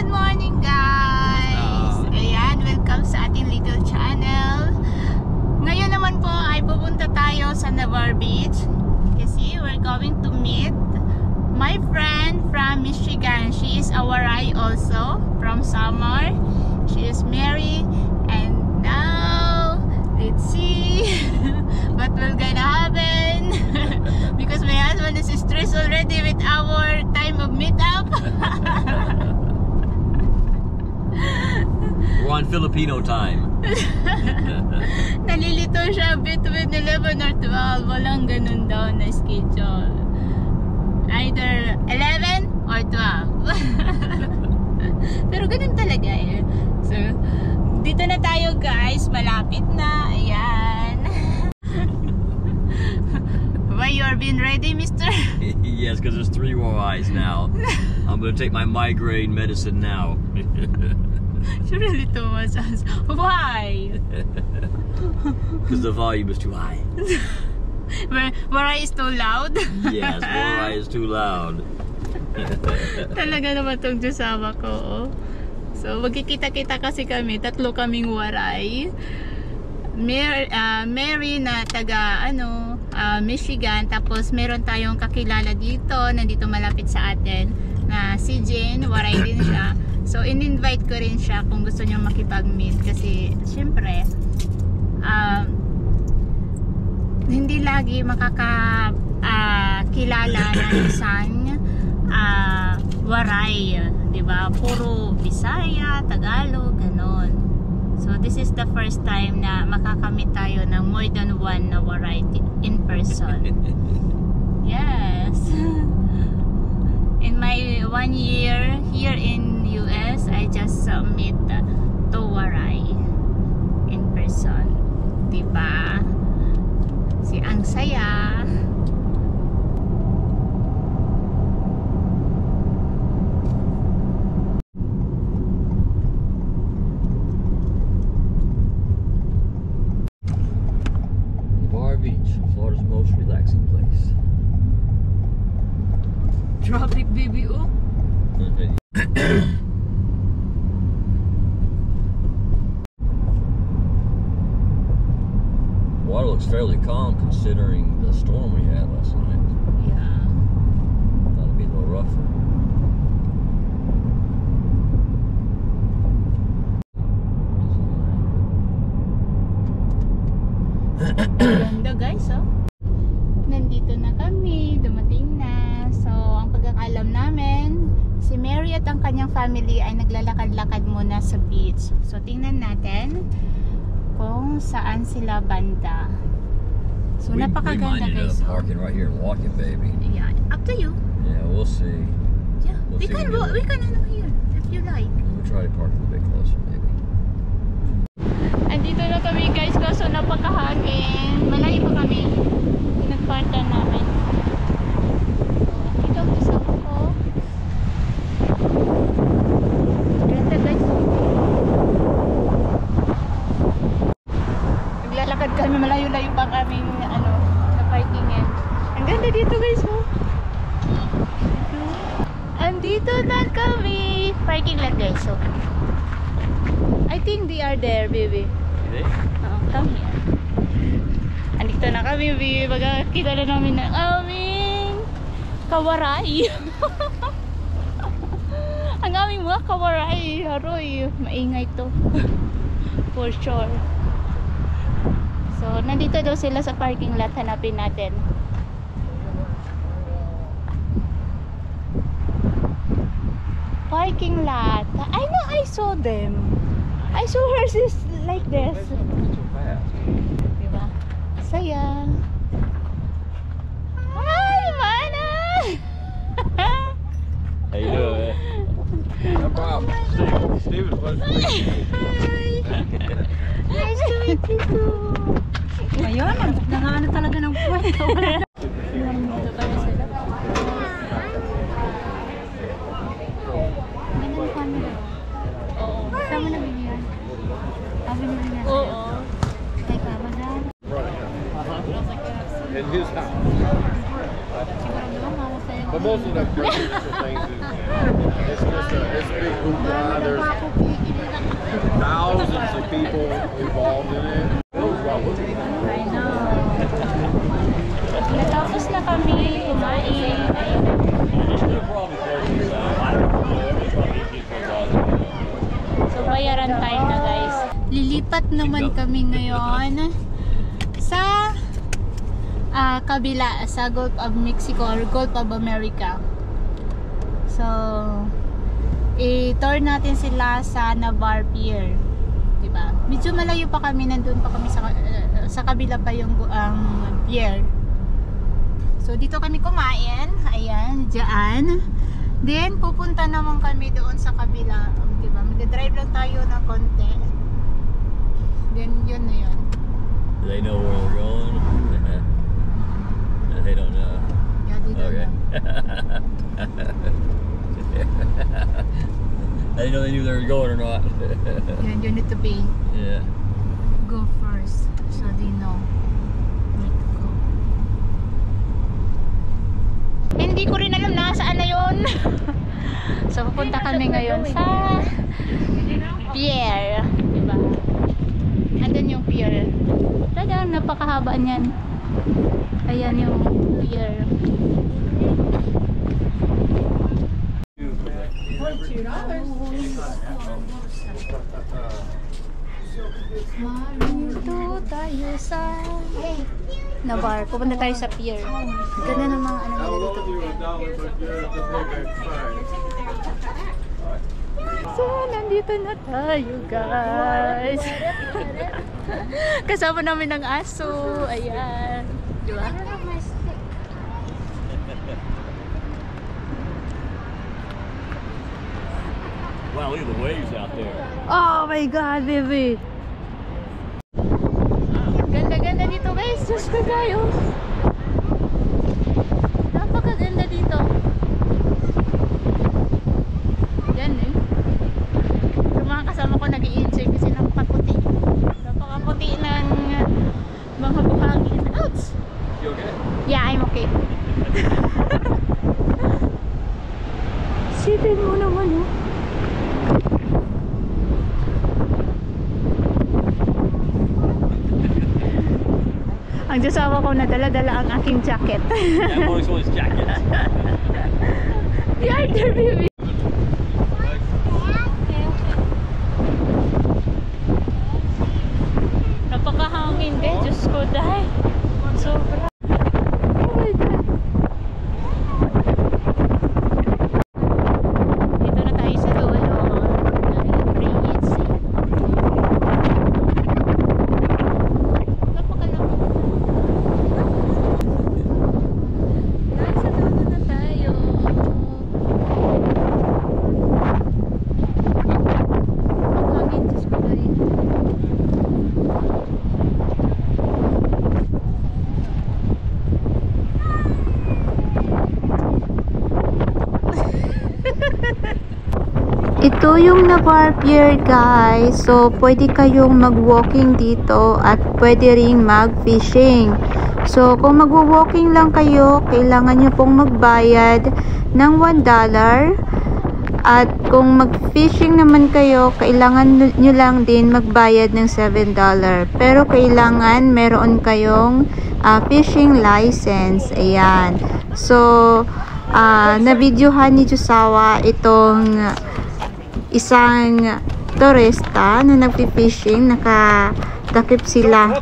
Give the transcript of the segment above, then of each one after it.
Good morning guys! Ayan, welcome sa ating little channel. Ngayon naman po ay pupunta tayo sa Navarre Beach kasi we're going to meet my friend from Michigan. She is a Waray also from Samar. She is Mary, and now let's see what will gonna happen because my husband is stressed already with our time of meetup. We're on Filipino time. Nalilito siya between 11 or 12. Walang ganun daw na schedule. Either 11 or 12. Pero ganun talaga eh. So, dito na tayo guys. Malapit na. Ayan. Why you are being ready, mister? Yes, because there's 3 more eyes now. I'm going to take my migraine medicine now. She really told us. Why? Because the volume is too high. Waray is too loud? Yes, Waray is too loud. Talaga naman itong Diyosawa ko. Oh. So, magkikita-kita kasi kami. 3 kaming Waray. Mary na taga Michigan. Tapos meron tayong kakilala dito. Nandito malapit sa atin. Na si Jane. Waray din siya. So, in-invite ko rin siya kung gusto niyang makipag-meet. Kasi, syempre, hindi lagi makakakilala ng isang Waray. Diba? Puro Bisaya, Tagalog, ganon. So, this is the first time na makakamit tayo ng more than one na Waray in person. Yes. In my 1 year here in US, I just meet 2 Waray in person. Diba? Si ang saya. Navarre Beach, Florida's most relaxing place. Traffic BBO. Water looks fairly calm considering the storm we had last night. Yeah. Thought it'd be a little rougher. Ganda guys, oh. Nandito na kami, dumating na. So, ang pagkakalam namin, si Mary at ang kanyang family ay naglalakad-lakad muna sa beach. So, tingnan natin kung saan sila banda. So, napakaganda guys. We parking right here and walking, baby. Yeah, up to you. Yeah, we'll see. Yeah, we can here if you like. We'll try to park a bit closer, maybe. Andito na kami guys, kaso napakahangin. Malayo pa kami. Pinagpartan namin. Ito ang kasama ko. Ganda guys. Naglalakad kami, malayo-layo pa kami sa parkingin. Ang ganda dito guys, oh. Andito na kami. Parking lot guys, so I think they are there, baby. Come here. Andito na kami, baby. Magkakita na namin ng aming kawaray. Ang aming mga kawaray. Haroy, maingay to. For sure. So, nandito daw sila sa parking lot. Hanapin natin. Parking lot. I know, I saw them. I saw hers is like this. Diba? Saya. Hi, Mana! How you doing, man? No problem. Steve was supposed to meet you. Hi! Nice to meet you too. Ayun, nangano talaga ng kwento. Dito kami sila. Ganda ng camera. Oo. Saan mo nabibigyan? Binibigyan. Oo. Teka, bagal. In his house. Siguro doon, mama sa'yo. But most of the producer things is it's just a big hoopla people involved in it. I know. Natapos na kami kumain. So, bayaran time na guys. Lilipat naman kami ngayon sa kabila, sa Gulf of Mexico or Gulf of America. So, i-tour natin sila sa Navarre Pier. Diba? Medyo malayo pa kami, nandun pa kami sa kabila pa yung pier. So, dito kami kumain. Ayan, dyan. Then, pupunta naman kami doon sa kabila. Diba? Mag-drive lang tayo na konti. Then, yun na yun. Do they know where we're going? No, they don't know. Yeah, dito Okay. na. I didn't know they knew they were going or not. Yan, you need to pay. Yeah. Go first. So, they know. Where to go. Hindi ko rin alam na saan na yun. So, pupunta kami ngayon sa pier. Diba? Andun yung pier. Talagang napakahaba niyan. Ayan yung pier. Maluto tayo sa Navarre. Pupunta tayo sa pier. Ganda ng mga ano nila dito. So, nandito na tayo guys. Kasama namin ng aso. Ayan. Diba? Wow, look at the waves out there. Oh my God, baby! Ganda-ganda dito guys. Diyos ko tayo. Napakaganda dito. Yan eh. Yung mga kasama ko nag-i-enjoy kasi napakaputi. Napakaputi ng mga buhangin. Ouch! You okay? Yeah, I'm okay. Sipin mo naman oh. Ang jasawa ko na dala-dala ang aking jacket. Yeah, Morris wants jacket. The other baby. Napakahangin guys, Diyos ko dahil. Sobra. Oh my God. Dito na tayo sa dulo. Ito yung Navarre Pier guys. So, pwede kayong mag-walking dito at pwede ring mag-fishing. So, kung mag-walking lang kayo, kailangan nyo pong magbayad ng $1. At kung mag-fishing naman kayo, kailangan nyo lang din magbayad ng $7. Pero kailangan meron kayong fishing license. Ayan. So, na-videohan ni Josawa itong isang turista na nagpi-fishing, nakatakip sila,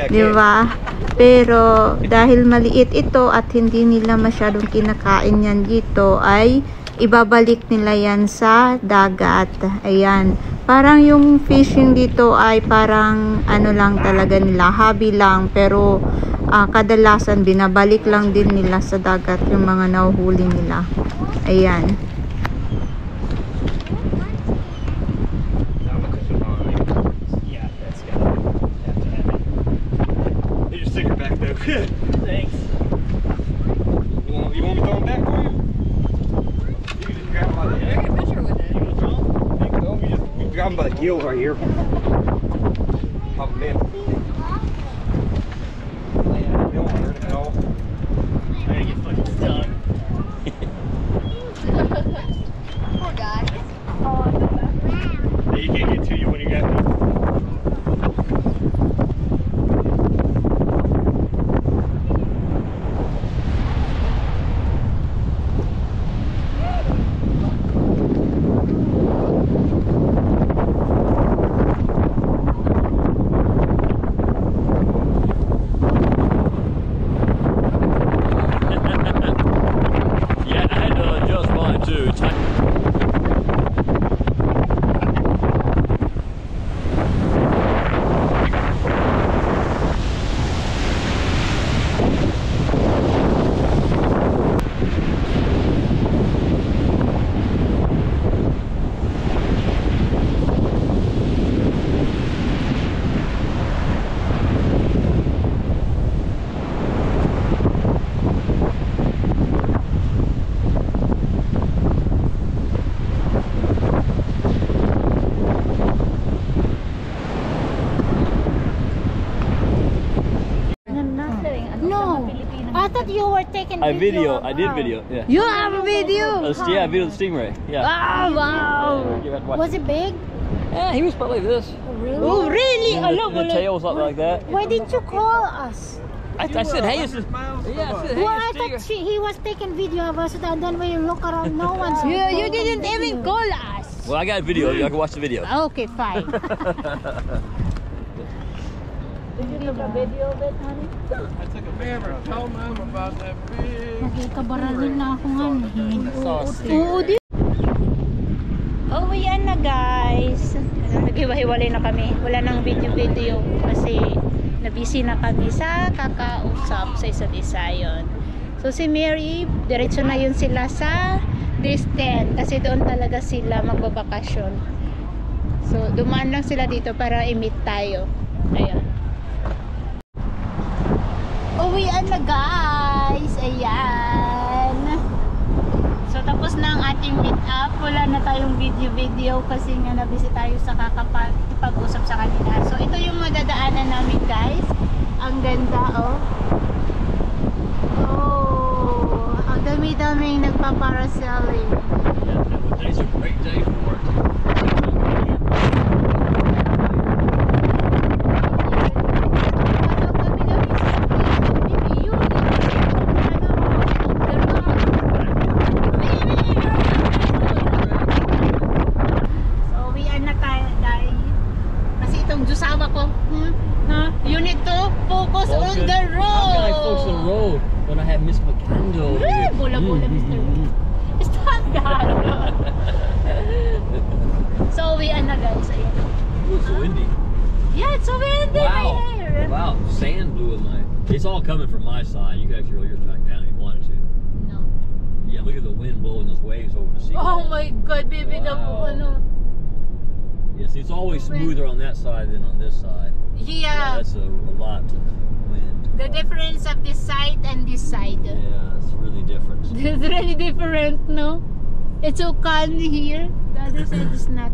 di ba? Pero dahil maliit ito at hindi nila masyadong kinakain yan dito, ay ibabalik nila yan sa dagat. Ayan, parang yung fishing dito ay parang ano lang talaga nila, hobby lang, pero kadalasan binabalik lang din nila sa dagat yung mga nahuhuli nila. Ayan. Thanks. You want me to throw them back for you? You can just grab them by the neck. Take a picture with it. No, we grab them by the gills right here. Pop them in. They don't hurt at all. I'm gonna get fucking stung. Poor guy. You can't get to you when you got me. taken I video. I did video. Yeah. You have a video? Yeah, I videoed the stingray. Yeah. Ah, wow. You have to watch Was it big? Yeah, he was probably like this. Really? Oh, really? And the tail was something like that. Why didn't you call us? I said, hey, it's a, yeah, I said, hey, Well, I it's a thought stinger. he was taking video of us, and then we look around, no one's. You didn't even call us. Well, I got a video. You can watch the video. Okay, fine. Did you take a video of it, honey? I took a camera. Told mom about that big. Nakikabaralin na ako nga. Oo, di. Oh, yan na guys. Naghiwa-hiwalay na kami. Wala nang video-video kasi nabisi na kami sa kakausap sa isa't isa yun. So si Mary, diretso na yun sila sa distant kasi doon talaga sila magbabakasyon. So dumaan lang sila dito para i-meet tayo. Ayan. Uwian na guys. Ayan. So tapos na ang ating meet up. Wala na tayong video kasi nga nabisi tayo sa kakapag-usap sa kanila. So ito yung madadaanan namin guys. Ang ganda oh. Oh, ang dami-daming nagpa-parasailing. Yeah, today's a great day for it. You need to focus on the road. How can I focus on the road when I have Miss McCandle here? Bola-bola, Mr. Stop that. So uwian na guys. Ayan. Ooh, it's so windy. Yeah, it's so windy Wow. right here. Wow, sand blew in my... It's all coming from my side. You can actually roll yours back down if you wanted to. No. Yeah, look at the wind blowing those waves over the sea. Oh my God, baby. Wow. Ano. Yeah, see, it's always smoother on that side than on this side. Yeah. That's a lot to wind. The difference of this side and this side. Yeah, it's really different. It's really different, no? It's so calm here. The other side is not.